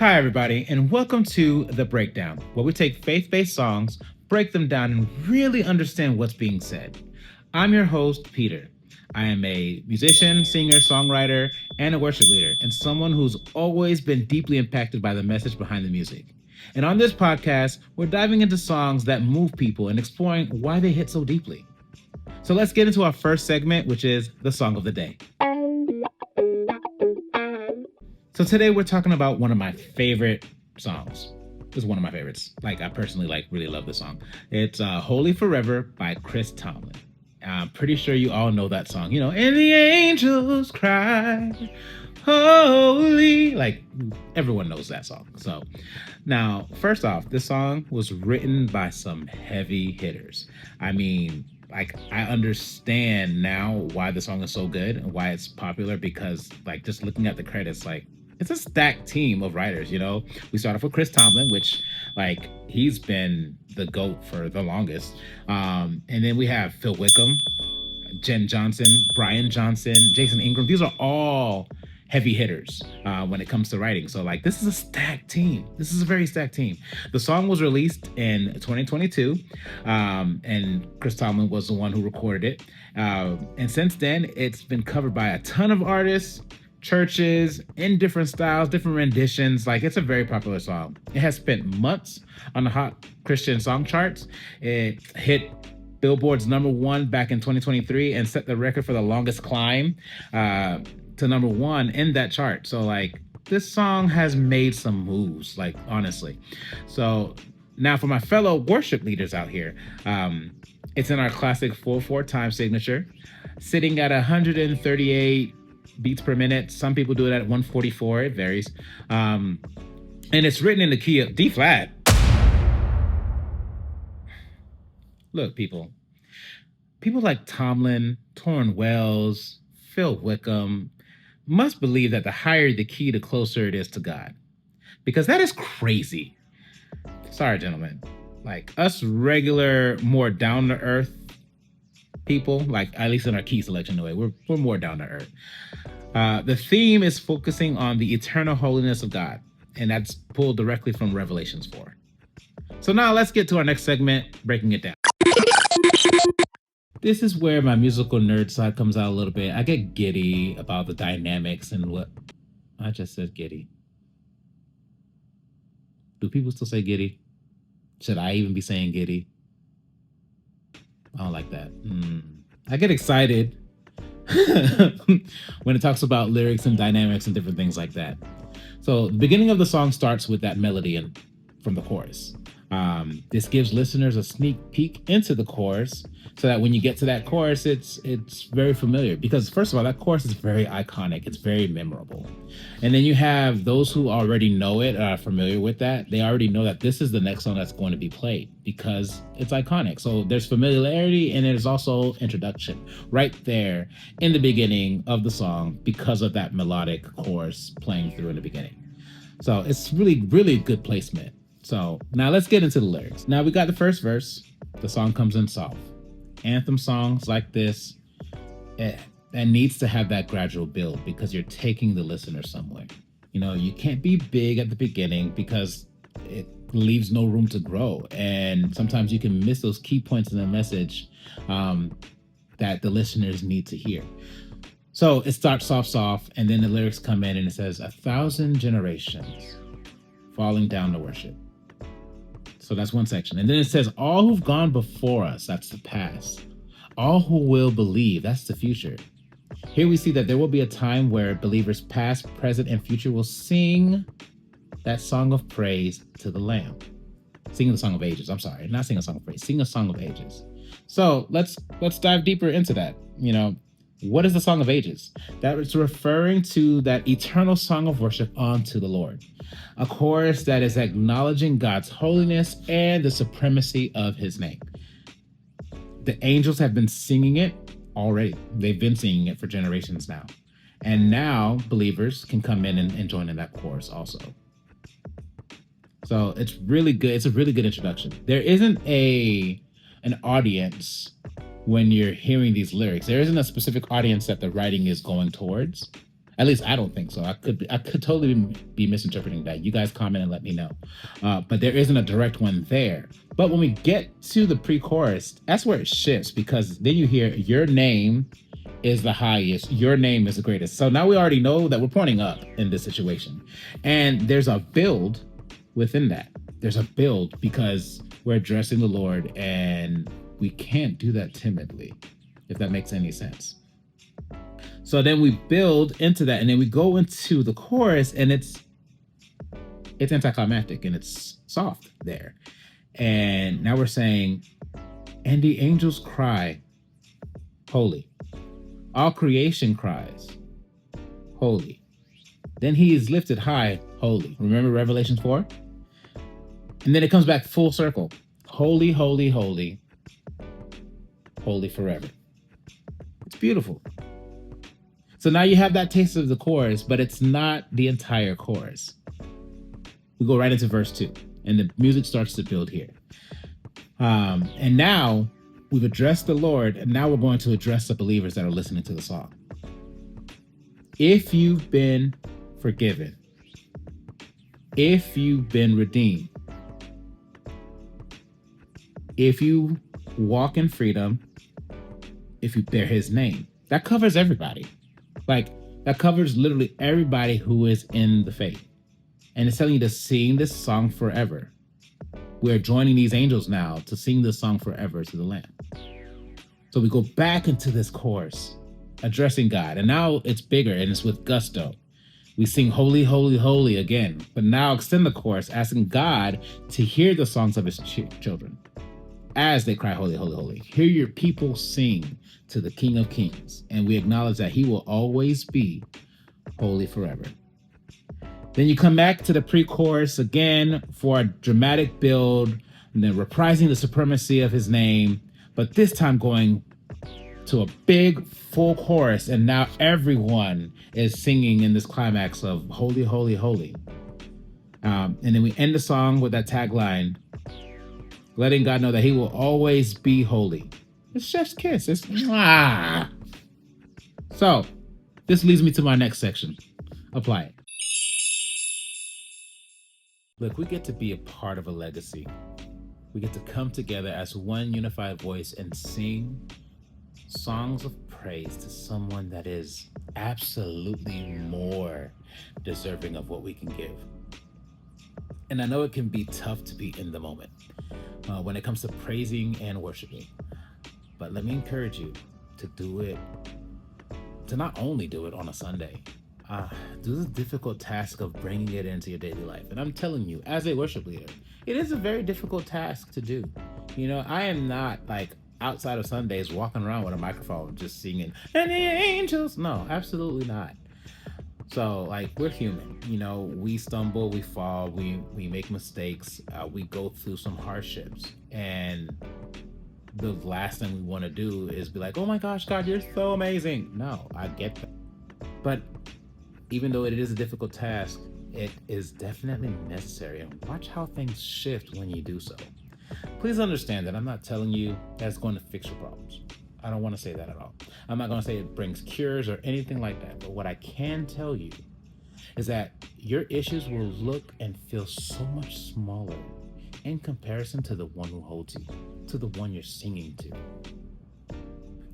Hi, everybody, and welcome to The Breakdown, where we take faith based songs, break them down, and really understand what's being said. I'm your host, Peter. I am a musician, singer, songwriter, and a worship leader, and someone who's always been deeply impacted by the message behind the music. And on this podcast, we're diving into songs that move people and exploring why they hit so deeply. So let's get into our first segment, which is the Song of the Day. So today we're talking about one of my favorite songs. It's one of my favorites. I personally really love this song. It's Holy Forever by Chris Tomlin. I'm pretty sure you all know that song. And the angels cry, holy. Everyone knows that song. So now, first off, this song was written by some heavy hitters. I understand now why the song is so good and why it's popular because just looking at the credits, it's a stacked team of writers. We start off with Chris Tomlin, which he's been the GOAT for the longest. And then we have Phil Wickham, Jen Johnson, Brian Johnson, Jason Ingram. These are all heavy hitters when it comes to writing. So this is a stacked team. This is a very stacked team. The song was released in 2022 and Chris Tomlin was the one who recorded it. And since then, it's been covered by a ton of artists, churches, in different styles, different renditions. It's a very popular song. It has spent months on the Hot Christian Song charts. It hit Billboard's #1 back in 2023 and set the record for the longest climb to #1 in that chart. So this song has made some moves, honestly. So now for my fellow worship leaders out here, it's in our classic 4/4 time signature, sitting at 138 beats per minute. Some people do it at 144. It varies. And it's written in the key of D flat. Look, people like Tomlin, Torrin Wells, Phil Wickham must believe that the higher the key, the closer it is to God. Because that is crazy. Sorry, gentlemen. Us regular, more down-to-earth people, at least in our key selection anyway, we're more down-to-earth. The theme is focusing on the eternal holiness of God, and that's pulled directly from Revelations 4. So now let's get to our next segment, breaking it down. This is where my musical nerd side comes out a little bit. I get giddy about the dynamics and what I just said. Giddy. Do people still say giddy? Should I even be saying giddy? I don't like that. I get excited when it talks about lyrics and dynamics and different things like that. So the beginning of the song starts with that melody from the chorus. This gives listeners a sneak peek into the chorus so that when you get to that chorus, it's very familiar because first of all, that chorus is very iconic. It's very memorable. And then you have those who already know it, are familiar with that. They already know that this is the next song that's going to be played because it's iconic. So there's familiarity and there's also introduction right there in the beginning of the song because of that melodic chorus playing through in the beginning. So it's really, really good placement. So now let's get into the lyrics. Now we got the first verse. The song comes in soft. Anthem songs like this, that needs to have that gradual build because you're taking the listener somewhere. You can't be big at the beginning because it leaves no room to grow. And sometimes you can miss those key points in the message that the listeners need to hear. So it starts soft, and then the lyrics come in and it says 1,000 generations falling down to worship. So that's one section. And then it says, all who've gone before us, that's the past. All who will believe, that's the future. Here we see that there will be a time where believers past, present, and future will sing that song of praise to the Lamb. Singing the song of ages. I'm sorry, not sing a song of praise, sing a song of ages. So let's dive deeper into that. What is the Song of Ages? That is referring to that eternal song of worship unto the Lord. A chorus that is acknowledging God's holiness and the supremacy of his name. The angels have been singing it already. They've been singing it for generations now. And now believers can come in and join in that chorus also. So it's really good. It's a really good introduction. There isn't an audience when you're hearing these lyrics. There isn't a specific audience that the writing is going towards. At least I don't think so. I could totally be misinterpreting that. You guys comment and let me know. But there isn't a direct one there. But when we get to the pre-chorus, that's where it shifts, because then you hear your name is the highest, your name is the greatest. So now we already know that we're pointing up in this situation. And there's a build within that. There's a build because we're addressing the Lord, and we can't do that timidly, if that makes any sense. So then we build into that, and then we go into the chorus, and it's anticlimactic and it's soft there. And now we're saying, and the angels cry, holy. All creation cries, holy. Then he is lifted high, holy. Remember Revelation 4? And then it comes back full circle. Holy, holy, holy, holy forever. It's beautiful. So now you have that taste of the chorus, but it's not the entire chorus. We go right into verse 2, and the music starts to build here. And now we've addressed the Lord, and now we're going to address the believers that are listening to the song. If you've been forgiven, if you've been redeemed, if you walk in freedom, if you bear his name, that covers everybody. Like, that covers literally everybody who is in the faith. And it's telling you to sing this song forever. We're joining these angels now to sing this song forever to the Lamb. So we go back into this chorus, addressing God. And now it's bigger and it's with gusto. We sing holy, holy, holy again, but now extend the chorus, asking God to hear the songs of his children as they cry, holy, holy, holy. Hear your people sing to the King of Kings, and we acknowledge that he will always be holy forever. Then you come back to the pre-chorus again for a dramatic build, and then reprising the supremacy of his name, but this time going to a big full chorus, and now everyone is singing in this climax of holy, holy, holy. And then we end the song with that tagline, letting God know that he will always be holy. It's chef's kiss. It's mwah. So this leads me to my next section. Apply it. Look, we get to be a part of a legacy. We get to come together as one unified voice and sing songs of praise to someone that is absolutely more deserving of what we can give. And I know it can be tough to be in the moment when it comes to praising and worshiping. But let me encourage you to do it, to not only do it on a Sunday, do the difficult task of bringing it into your daily life. And I'm telling you, as a worship leader, it is a very difficult task to do. You know, I am not like outside of Sundays walking around with a microphone just singing, and the angels. No, absolutely not. So like, we're human, you know, we stumble, we fall, we make mistakes, we go through some hardships, and the last thing we want to do is be like, oh my gosh, God, you're so amazing. No, I get that. But even though it is a difficult task, it is definitely necessary. And watch how things shift when you do so. Please understand that I'm not telling you that's going to fix your problems. I don't want to say that at all. I'm not going to say it brings cures or anything like that. But what I can tell you is that your issues will look and feel so much smaller in comparison to the one who holds you, to the one you're singing to.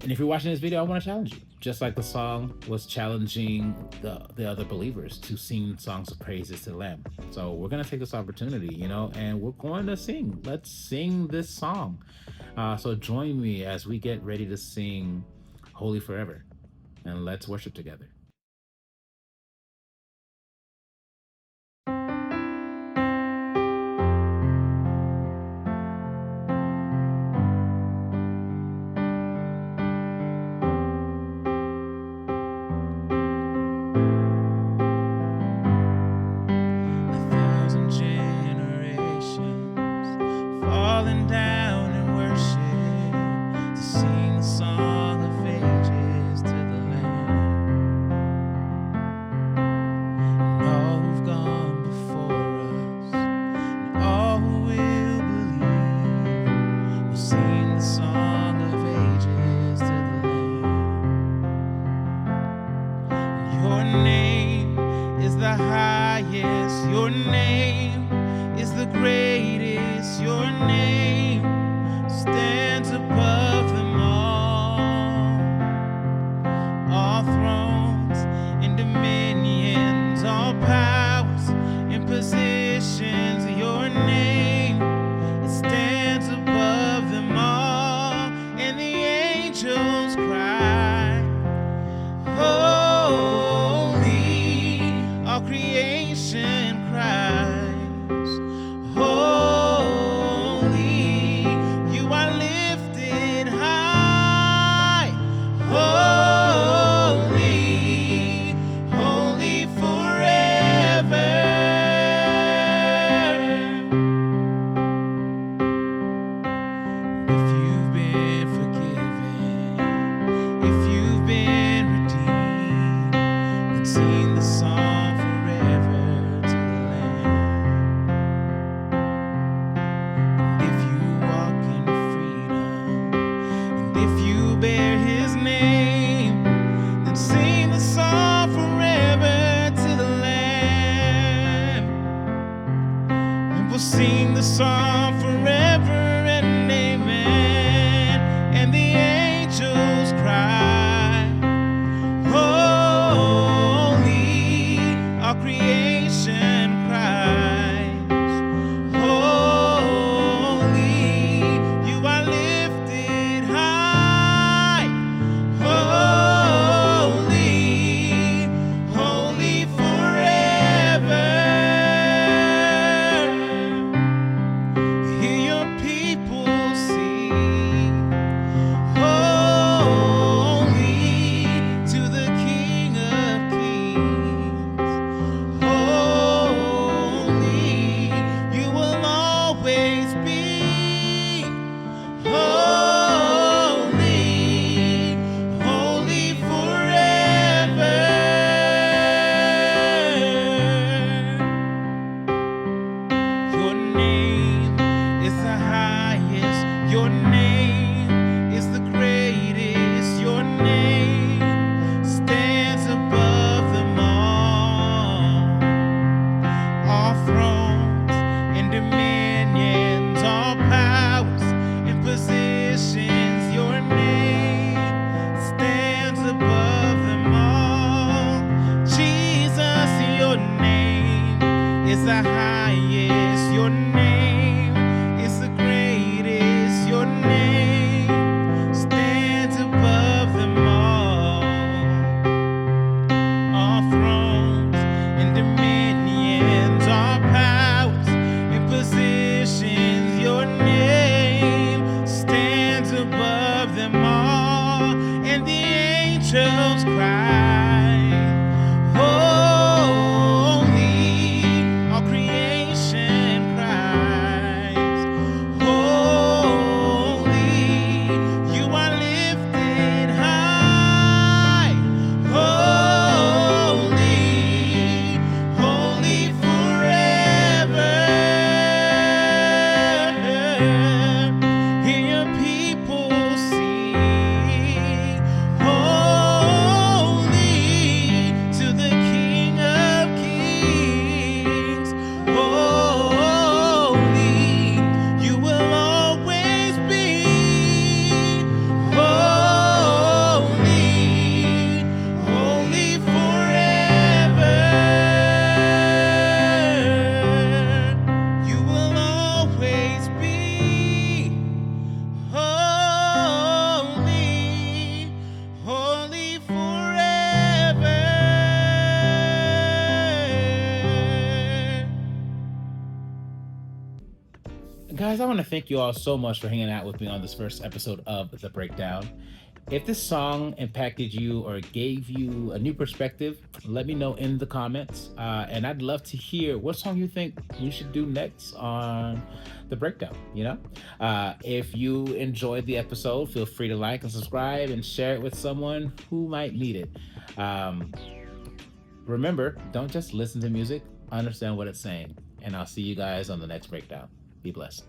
And if you're watching this video, I want to challenge you. Just like the song was challenging the other believers to sing songs of praises to the Lamb. So we're going to take this opportunity, you know, and we're going to sing. Let's sing this song. So join me as we get ready to sing Holy Forever. And let's worship together. Your name Your name is the greatest. Your name stands above them all. All thrones and dominions, all powers and positions. Your name stands above them all. Jesus, your name is the highest. Your name is the greatest. Your name stands above them all. All thrones and dominions, all powers and positions. Your name stands above them all. And the angels cry, holy. All creation cries, holy. You are lifted high, holy, holy forever. Hear your people sing, holy to the King of Kings. Holy, you will always be. Holy, holy forever. You will always be. Holy, holy forever. Guys, I want to thank you all so much for hanging out with me on this first episode of The Breakdown. If this song impacted you or gave you a new perspective, let me know in the comments. And I'd love to hear what song you think we should do next on The Breakdown, you know? If you enjoyed the episode, feel free to like and subscribe and share it with someone who might need it. Remember, don't just listen to music, understand what it's saying. And I'll see you guys on the next Breakdown. Be blessed.